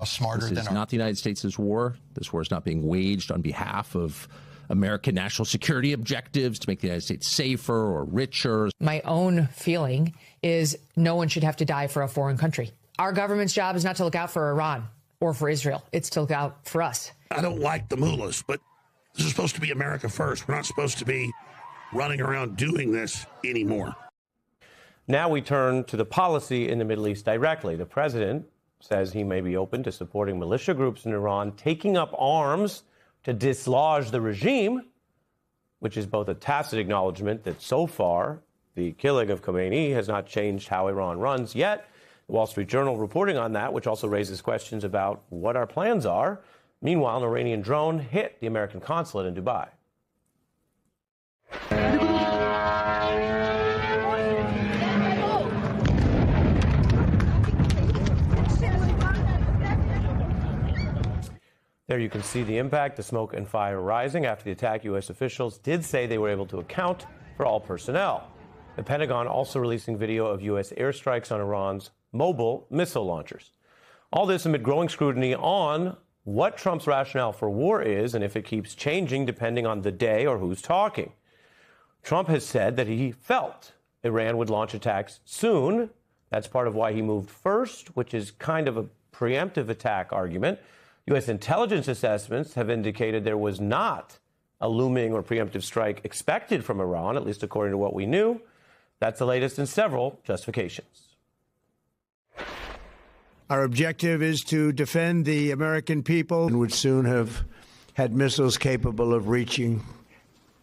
Smarter this is not the United States' war. This war is not being waged on behalf of American national security objectives to make the United States safer or richer. My own feeling is no one should have to die for a foreign country. Our government's job is not to look out for Iran or for Israel. It's to look out for us. I don't like the mullahs, but this is supposed to be America first. We're not supposed to be running around doing this anymore. Now we turn to the policy in the Middle East directly. The president says he may be open to supporting militia groups in Iran taking up arms to dislodge the regime, which is both a tacit acknowledgement that so far the killing of Khomeini has not changed how Iran runs yet. The Wall Street Journal reporting on that, which also raises questions about what our plans are. Meanwhile, an Iranian drone hit the American consulate in Dubai. There you can see the impact, the smoke and fire rising. After the attack, U.S. officials did say they were able to account for all personnel. The Pentagon also releasing video of U.S. airstrikes on Iran's mobile missile launchers. All this amid growing scrutiny on what Trump's rationale for war is and if it keeps changing depending on the day or who's talking. Trump has said that he felt Iran would launch attacks soon. That's part of why he moved first, which is kind of a preemptive attack argument. U.S. intelligence assessments have indicated there was not a looming or preemptive strike expected from Iran, at least according to what we knew. That's the latest in several justifications. Our objective is to defend the American people and would soon have had missiles capable of reaching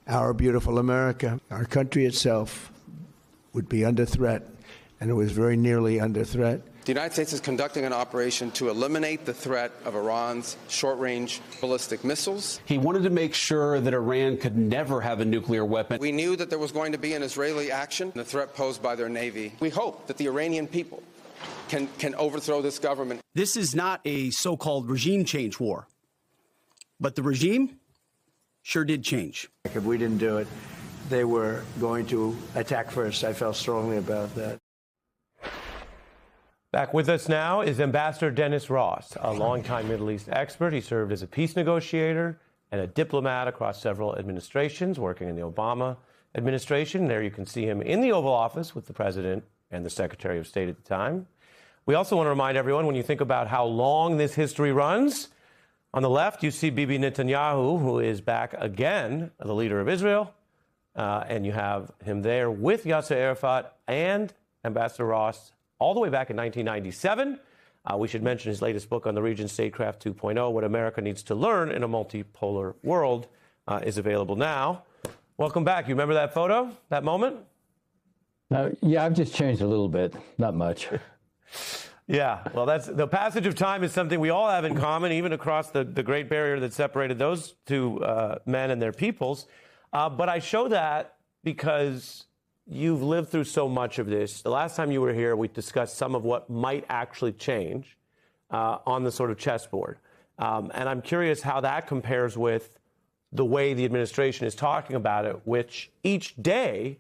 our beautiful America. Our country itself would be under threat, and it was very nearly under threat. The United States is conducting an operation to eliminate the threat of Iran's short-range ballistic missiles. He wanted to make sure that Iran could never have a nuclear weapon. We knew that there was going to be an Israeli action, the threat posed by their Navy. We hope that the Iranian people can overthrow this government. This is not a so-called regime change war, but the regime sure did change. If we didn't do it, they were going to attack first. I felt strongly about that. Back with us now is Ambassador Dennis Ross, a longtime Middle East expert. He served as a peace negotiator and a diplomat across several administrations, working in the Obama administration. There you can see him in the Oval Office with the president and the Secretary of State at the time. We also want to remind everyone, when you think about how long this history runs, on the left you see Bibi Netanyahu, who is back again, the leader of Israel, and you have him there with Yasser Arafat and Ambassador Ross all the way back in 1997. We should mention his latest book on the region, Statecraft 2.0, What America Needs to Learn in a Multipolar World, is available now. Welcome back. You remember that photo, that moment? Yeah, I've just changed a little bit, not much. Yeah, well, that's the passage of time is something we all have in common, even across the great barrier that separated those two men and their peoples. But I show that because you've lived through so much of this. The last time you were here, we discussed some of what might actually change on the sort of chessboard. And I'm curious how that compares with the way the administration is talking about it, which each day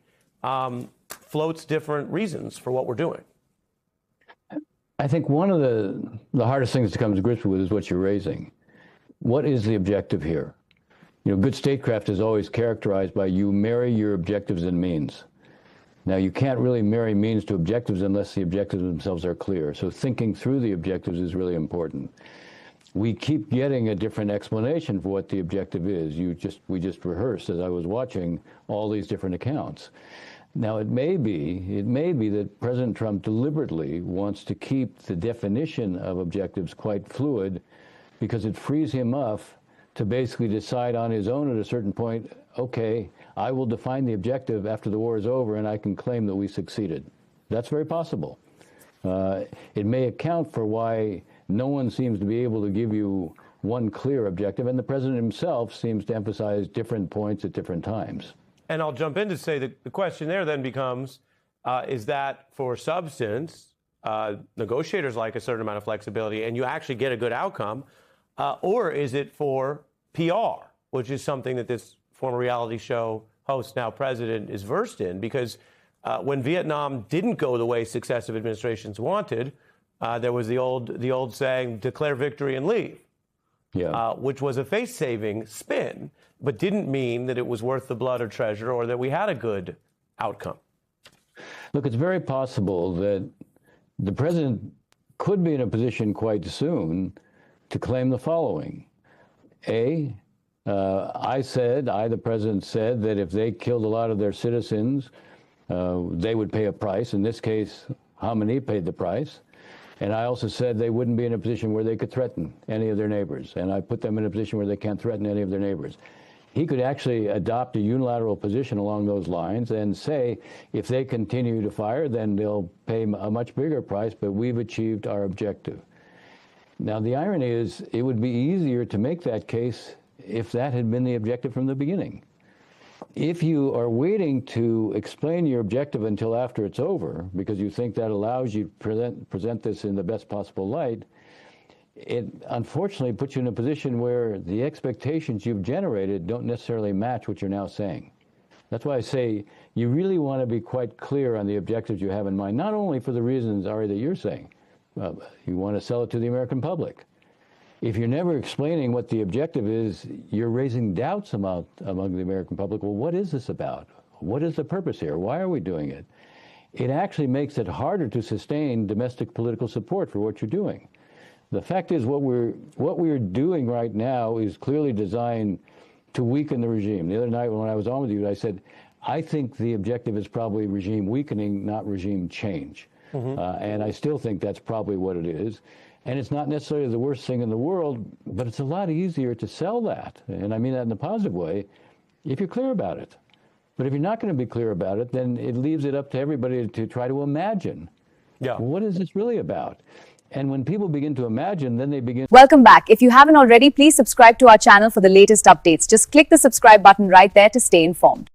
floats different reasons for what we're doing. I think one of the hardest things to come to grips with is what you're raising. What is the objective here? You know, good statecraft is always characterized by you marry your objectives and means. Now, you can't really marry means to objectives unless the objectives themselves are clear. So thinking through the objectives is really important. We keep getting a different explanation for what the objective is. We just rehearsed, as I was watching, all these different accounts. Now, it may be that President Trump deliberately wants to keep the definition of objectives quite fluid because it frees him up to basically decide on his own at a certain point, okay, I will define the objective after the war is over and I can claim that we succeeded. That's very possible. It may account for why no one seems to be able to give you one clear objective, and the president himself seems to emphasize different points at different times. And I'll jump in to say that the question there then becomes, is that for substance, negotiators like a certain amount of flexibility and you actually get a good outcome, or is it for PR, which is something that this former reality show host, now president, is versed in? Because when Vietnam didn't go the way successive administrations wanted, there was the old saying, declare victory and leave, which was a face-saving spin, but didn't mean that it was worth the blood or treasure or that we had a good outcome. Look, it's very possible that the president could be in a position quite soon to claim the following. The president said that if they killed a lot of their citizens, they would pay a price. In this case, Khamenei paid the price. And I also said they wouldn't be in a position where they could threaten any of their neighbors. And I put them in a position where they can't threaten any of their neighbors. He could actually adopt a unilateral position along those lines and say, if they continue to fire, then they'll pay a much bigger price, but we've achieved our objective. Now, the irony is it would be easier to make that case if that had been the objective from the beginning. If you are waiting to explain your objective until after it's over, because you think that allows you to present this in the best possible light, it unfortunately puts you in a position where the expectations you've generated don't necessarily match what you're now saying. That's why I say you really want to be quite clear on the objectives you have in mind, not only for the reasons, Ari, that you're saying. You want to sell it to the American public. If you're never explaining what the objective is, you're raising doubts among the American public. Well, what is this about? What is the purpose here? Why are we doing it? It actually makes it harder to sustain domestic political support for what you're doing. The fact is, what we're doing right now is clearly designed to weaken the regime. The other night when I was on with you, I said, I think the objective is probably regime weakening, not regime change. And I still think that's probably what it is. And it's not necessarily the worst thing in the world, but it's a lot easier to sell that. And I mean that in a positive way, if you're clear about it. But if you're not going to be clear about it, then it leaves it up to everybody to try to imagine. What is this really about? And when people begin to imagine, then they begin. Welcome back. If you haven't already, please subscribe to our channel for the latest updates. Just click the subscribe button right there to stay informed.